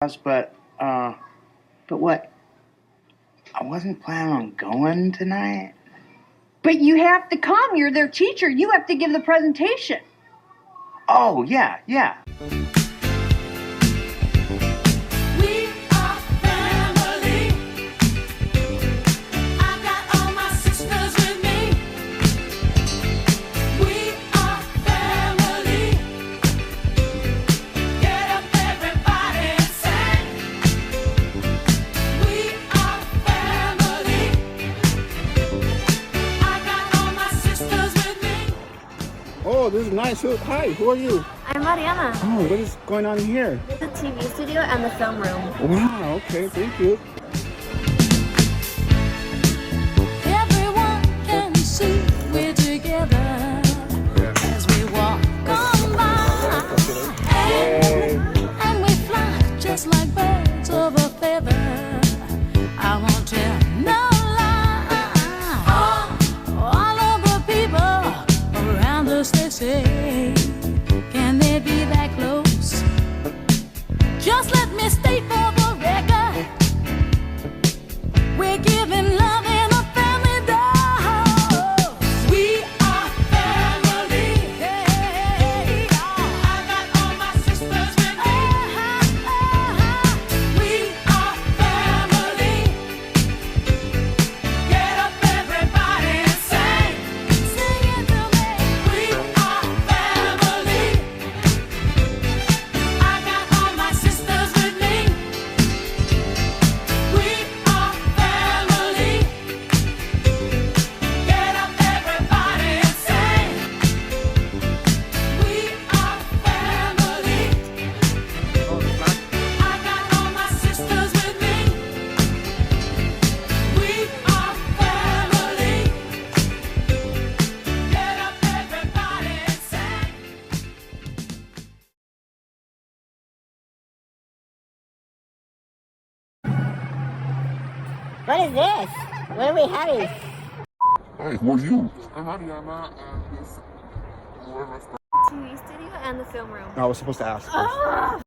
But what? I wasn't planning on going tonight. But you have to come. You're their teacher. You have to give the presentation. Oh, yeah. We are family. I got all my sisters with me. We are family. Get up, everybody, and sing. We are family. I got all my sisters with me. Oh, this is nice. Hi, who are you? I'm Mariana. Oh, what is going on here? The TV studio and the film room. Wow, okay, thank you. Everyone can see we're together as we walk on by. And we fly just like birds of a feather. I won't tell no lie. All of the people around us, they say, can they be that close? Just let me state for the record, we're giving love in a family dose. We are family. Hey, I got all my sisters with me. We are family. Get up, everybody, and sing. Sing it to me. We are family. I got all my sisters with me. We are family. Get up, everybody, and sing. We are family. I got all my sisters with me. We are family. Get up, everybody, and sing. What is this? What are we having? Hi, who are you? I'm Mariana, and this TV studio and the film room. I was supposed to ask. Oh,